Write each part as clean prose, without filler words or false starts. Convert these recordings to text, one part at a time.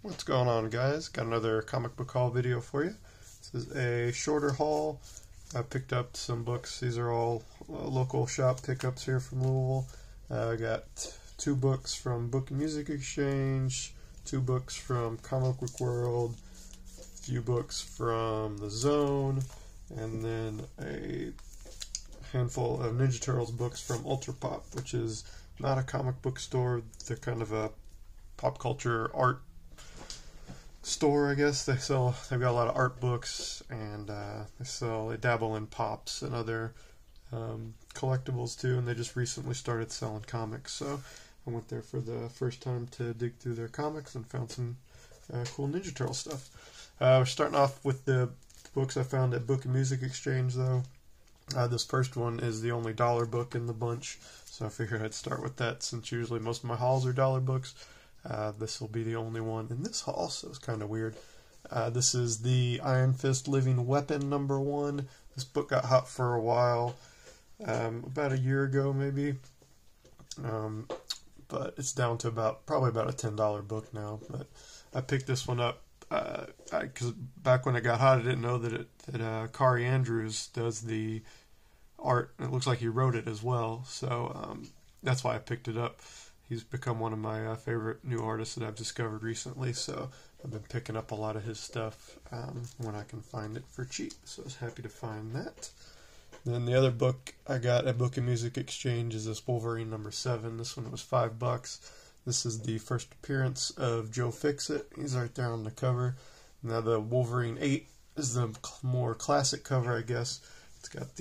What's going on, guys? Got another comic book haul video for you. This is a shorter haul. I picked up some books. These are all local shop pickups here from Louisville. I got 2 books from Book and Music Exchange, 2 books from Comic Book World, a few books from The Zone, and then a handful of Ninja Turtles books from Ultra Pop, which is not a comic book store. They're kind of a pop culture art store, I guess. They've got a lot of art books, and they dabble in pops and other collectibles too, and they just recently started selling comics, so I went there for the first time to dig through their comics and found some cool Ninja Turtle stuff. We're starting off with the books I found at Book and Music Exchange, though. This first one is the only dollar book in the bunch, so I figured I'd start with that since usually most of my hauls are dollar books. This will be the only one in this haul, so it's kind of weird. This is the Iron Fist Living Weapon #1. This book got hot for a while, about a year ago maybe, but it's down to probably about a $10 book now. But I picked this one up because back when it got hot, I didn't know that Kari Andrews does the art, and it looks like he wrote it as well. So that's why I picked it up. He's become one of my favorite new artists that I've discovered recently, so I've been picking up a lot of his stuff when I can find it for cheap, so I was happy to find that. Then the other book I got at Book and Music Exchange is this Wolverine #7. This one was $5. This is the first appearance of Joe Fixit. He's right there on the cover. Now the Wolverine 8 is the more classic cover, I guess. It's got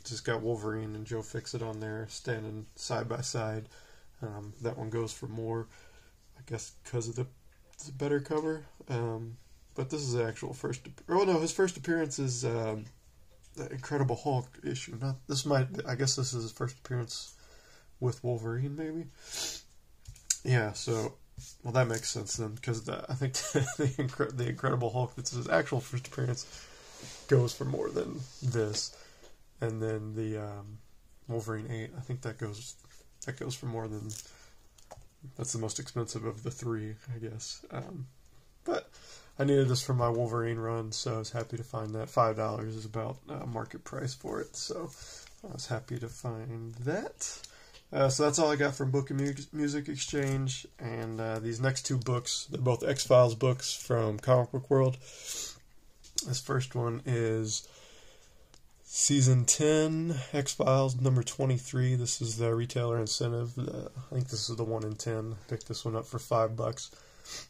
just got Wolverine and Joe Fixit on there standing side by side. That one goes for more, I guess, because of the better cover. But this is the actual first. Oh no, his first appearance is the Incredible Hulk issue. I guess this is his first appearance with Wolverine, maybe. Yeah. So, well, that makes sense then, because I think the Incredible Hulk, that's his actual first appearance, goes for more than this, and then the Wolverine 8, I think that goes for more than. That's the most expensive of the 3, I guess. But I needed this for my Wolverine run, so I was happy to find that. $5 is about market price for it, so I was happy to find that. So that's all I got from Book and Music Exchange. And these next 2 books, they're both X-Files books from Comic Book World. This first one is Season 10, X-Files, #23. This is the retailer incentive. I think this is the 1 in 10. I picked this one up for $5.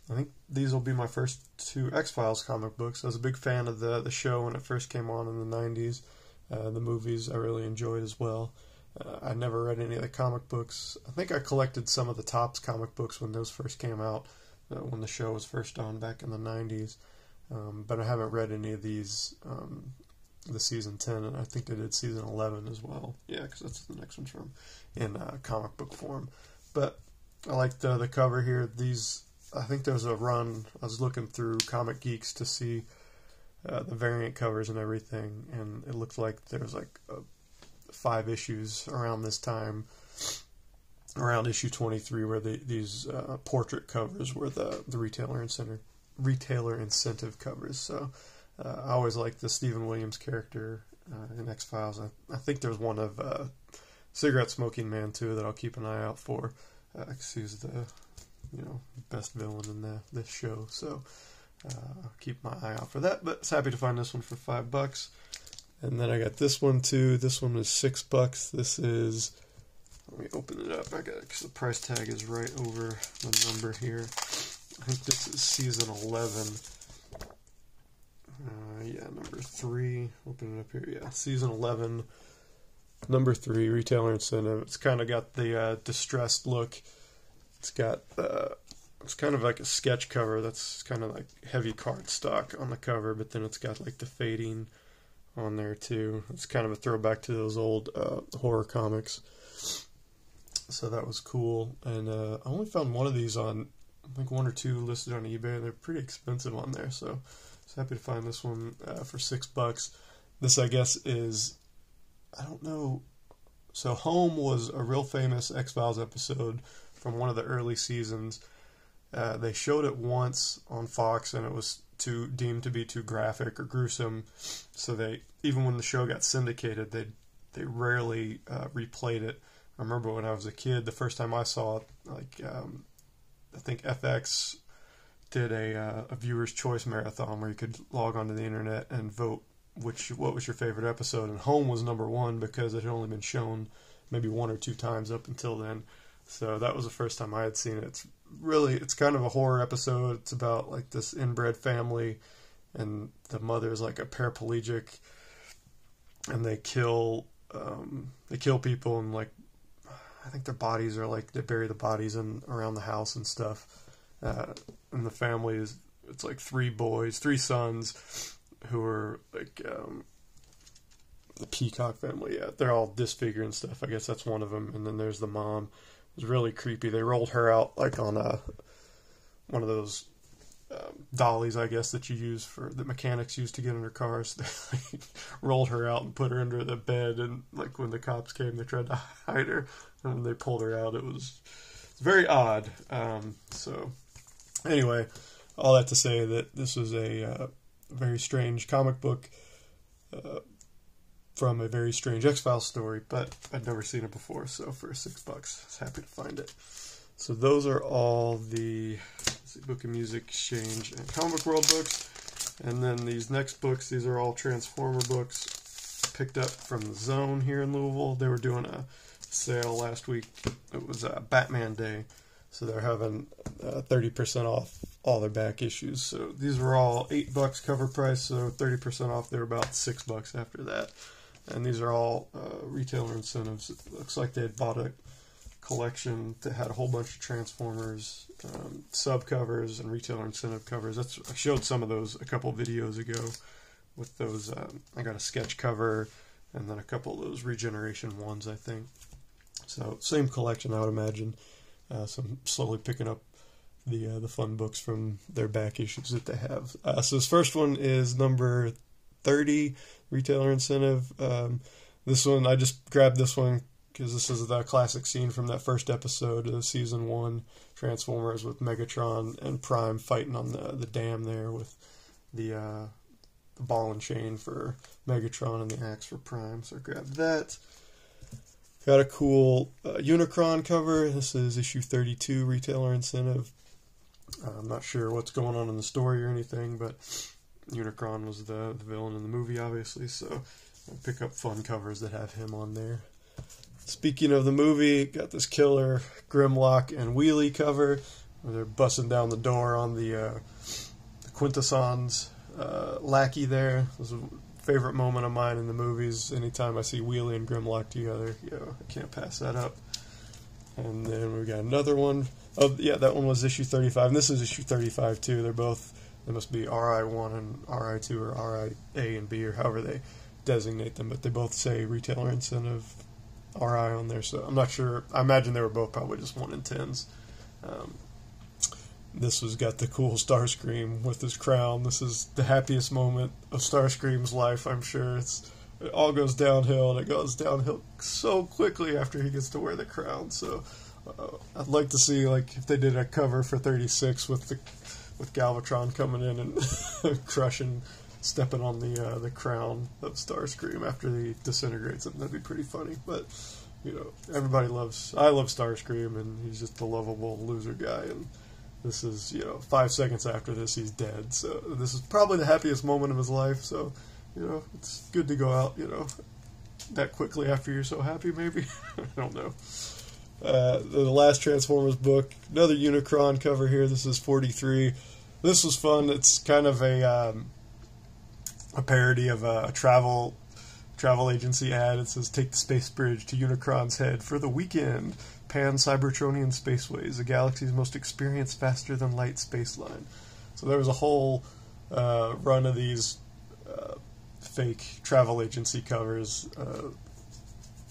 I think these will be my first 2 X-Files comic books. I was a big fan of the show when it first came on in the 90s. The movies I really enjoyed as well. I never read any of the comic books. I think I collected some of the Topps comic books when those first came out, when the show was first on back in the 90s. But I haven't read any of these the Season 10, and I think I did Season 11 as well. Yeah, because that's the next one's from in comic book form. But I like the cover here. I think there was a run. I was looking through Comic Geeks to see the variant covers and everything, and it looked like there was like 5 issues around this time, around issue 23, where these portrait covers were the retailer incentive covers. So I always liked the Stephen Williams character in X-Files. I think there's one of Cigarette Smoking Man too that I'll keep an eye out for, because he's the best villain in this show. So I'll keep my eye out for that. But I was happy to find this one for $5. And then I got this one too. This one was $6. This is, let me open it up. Because the price tag is right over the number here. I think this is Season 11. Yeah, #3. Open it up here. Yeah, Season 11, #3, retailer incentive. It's kind of got the distressed look. It's got it's kind of like a sketch cover. That's kind of like heavy cardstock on the cover, but then it's got like the fading on there too. It's kind of a throwback to those old horror comics. So that was cool. And I only found one of these on, I think 1 or 2 listed on eBay. They're pretty expensive on there, so I was happy to find this one for $6. This, I guess, is, I don't know. So Home was a real famous X-Files episode from one of the early seasons, They showed it once on Fox, and it was deemed to be too graphic or gruesome. So even when the show got syndicated, they rarely replayed it. I remember when I was a kid, the first time I saw it, I think FX did a viewer's choice marathon where you could log onto the internet and vote what was your favorite episode, and Home was number one because it had only been shown maybe 1 or 2 times up until then. So that was the first time I had seen it. It's kind of a horror episode. It's about like this inbred family, and the mother is like a paraplegic, and they kill people, and like I think their bodies are like, they bury the bodies around the house and stuff. And the family it's like 3 sons who are like the Peacock family. Yeah, they're all disfigured and stuff. I guess that's one of them. And then there's the mom. It was really creepy. They rolled her out like on one of those dollies, I guess, that the mechanics use to get in their cars. They rolled her out and put her under the bed, and like when the cops came, they tried to hide her, and when they pulled her out, it was very odd. So anyway, all that to say that this was a very strange comic book from a very strange X-Files story, but I'd never seen it before, so for $6, I was happy to find it. So those are all the Book and Music Exchange and Comic Book World books. And then these next books, these are all Transformer books picked up from the Zone here in Louisville. They were doing a sale last week. It was Batman Day, so they're having 30% off all their back issues. So these were all $8 cover price, so 30% off. They're about $6 after that. And these are all retailer incentives. It looks like they had bought a collection that had a whole bunch of Transformers sub covers and retailer incentive covers. I showed some of those a couple videos ago with those. I got a sketch cover and then a couple of those Regeneration ones, I think. So same collection, I would imagine. So I'm slowly picking up the fun books from their back issues that they have. So this first one is number 30, retailer incentive. This one, I just grabbed this one because this is the classic scene from that first episode of season 1, Transformers, with Megatron and Prime fighting on the dam there with the ball and chain for Megatron and the axe for Prime. So I grabbed that. Got a cool Unicron cover. This is issue 32, retailer incentive. I'm not sure what's going on in the story or anything, but Unicron was the villain in the movie, obviously, so I'll pick up fun covers that have him on there. Speaking of the movie, got this killer Grimlock and Wheelie cover where they're busting down the door on the Quintessons lackey there. This is a favorite moment of mine in the movies. Anytime I see Wheelie and Grimlock together, I can't pass that up. And then we got another one. Oh, yeah, that one was issue 35, and this is issue 35 too. They must be RI1 and RI2 or RIA and B or however they designate them, but they both say retailer incentive RI on there, so I'm not sure. I imagine they were both probably just 1 in 10s. This has got the cool Starscream with his crown. This is the happiest moment of Starscream's life, I'm sure. It all goes downhill, and it goes downhill so quickly after he gets to wear the crown. So I'd like to see, like, if they did a cover for 36 with Galvatron coming in and crushing, stepping on the crown of Starscream after he disintegrates him. That'd be pretty funny. But I love Starscream, and he's just a lovable loser guy. And this is 5 seconds after this, he's dead. So this is probably the happiest moment of his life. So it's good to go out that quickly after you're so happy. Maybe I don't know. The last Transformers book, another Unicron cover here. This is 43. This was fun. It's kind of a parody of a travel agency ad. It says, "Take the space bridge to Unicron's head for the weekend. Pan-Cybertronian Spaceways, the galaxy's most experienced faster-than-light space line." So there was a whole run of these fake travel agency covers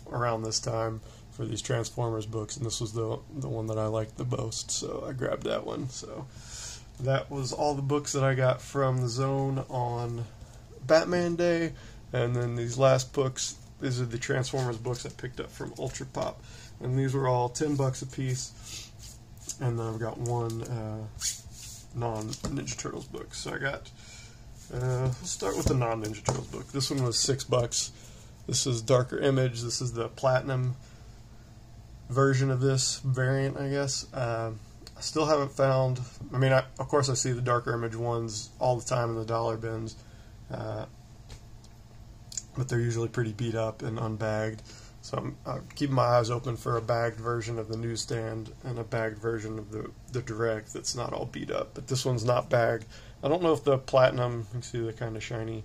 around this time for these Transformers books, and this was the one that I liked the most, so I grabbed that one. So that was all the books that I got from the Zone on Batman Day. And then these last books, these are the Transformers books I picked up from Ultra Pop, and these were all $10 a piece. and then I've got one non-Ninja Turtles book. So I got, let's start with the non-Ninja Turtles book. This one was $6. This is Darker Image. This is the Platinum version of this variant, I guess. I still haven't found, I mean, of course I see the Darker Image ones all the time in the dollar bins, but they're usually pretty beat up and unbagged. So I'm keeping my eyes open for a bagged version of the newsstand and a bagged version of the direct that's not all beat up. But this one's not bagged. I don't know if the Platinum, you can see the kind of shiny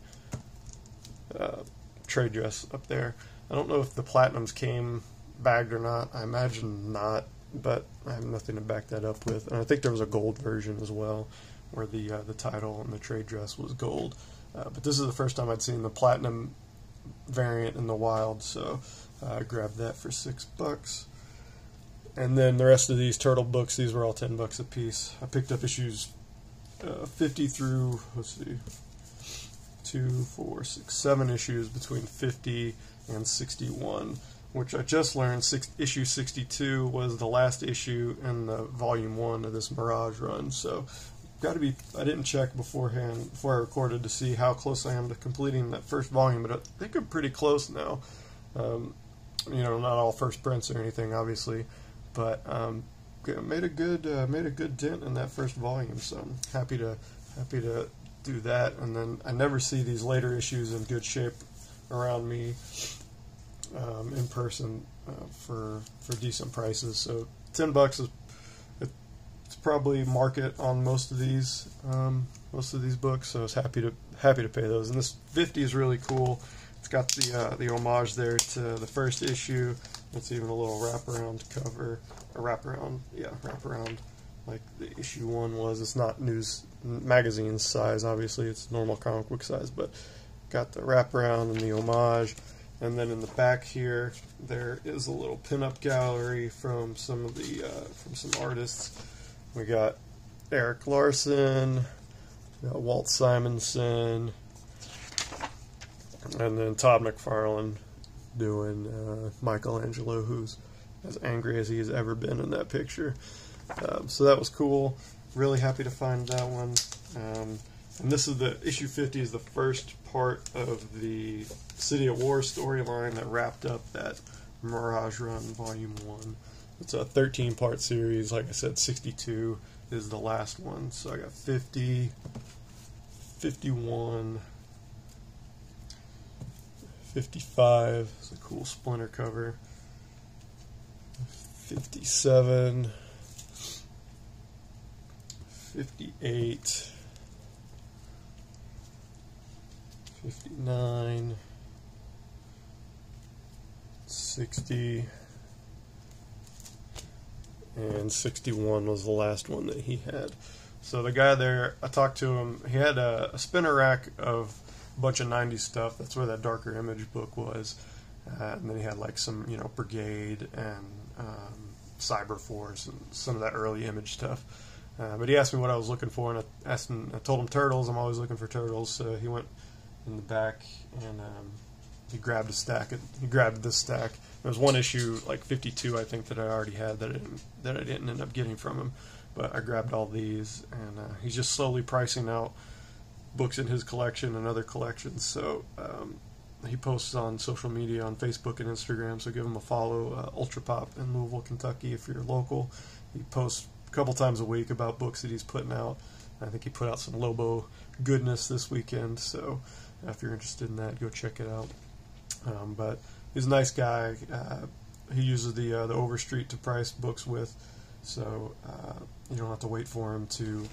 trade dress up there. I don't know if the Platinums came bagged or not. I imagine not, but I have nothing to back that up with. And I think there was a gold version as well, where the title and the trade dress was gold. But this is the first time I'd seen the Platinum variant in the wild, so I grabbed that for $6. And then the rest of these turtle books, these were all $10 a piece. I picked up issues 50 through, let's see, 2, 4, 6, 7 issues between 50 and 61, which I just learned issue 62 was the last issue in the volume 1 of this Mirage run. So got to be, I didn't check beforehand before I recorded to see how close I am to completing that first volume, but I think I'm pretty close now. You know, not all first prints or anything, obviously, but made a good dent in that first volume. So I'm happy to do that. And then I never see these later issues in good shape around me in person for decent prices. So $10 is it's probably market on most of these books. So I was happy to pay those. And this 50 is really cool. It's got the homage there to the first issue. It's even a little wraparound cover, a wraparound like the issue 1 was. It's not news magazine size, obviously. It's normal comic book size, but got the wraparound and the homage. And then in the back here, there is a little pinup gallery from some artists. We got Eric Larson, we got Walt Simonson, and then Todd McFarlane doing Michelangelo, who's as angry as he has ever been in that picture. So that was cool. Really happy to find that one. And this is the issue 50 is the first part of the City of War storyline that wrapped up that Mirage Run Volume 1. It's a 13-part series. Like I said, 62 is the last one. So I got 50, 51, 55. It's a cool splinter cover. 57, 58, 59, 60, and 61 was the last one that he had. So the guy there, I talked to him, he had a spinner rack of a bunch of 90s stuff. That's where that Darker Image book was. And then he had like some, you know, Brigade and Cyber Force and some of that early Image stuff. But he asked me what I was looking for, and I told him Turtles. I'm always looking for Turtles. So he went in the back and he grabbed a stack. He grabbed this stack. There was one issue, like 52, I think, that I already had that I didn't end up getting from him. But I grabbed all these, and he's just slowly pricing out books in his collection and other collections. So he posts on social media, on Facebook and Instagram, so give him a follow. Ultra Pop in Louisville, Kentucky, if you're local. He posts a couple times a week about books that he's putting out. I think he put out some Lobo goodness this weekend, so if you're interested in that, go check it out. But he's a nice guy. He uses the Overstreet to price books with, so you don't have to wait for him to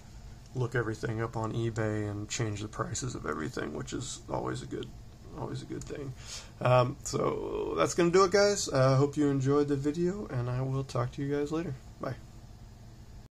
look everything up on eBay and change the prices of everything, which is always a good thing. So that's going to do it, guys. I hope you enjoyed the video, and I will talk to you guys later.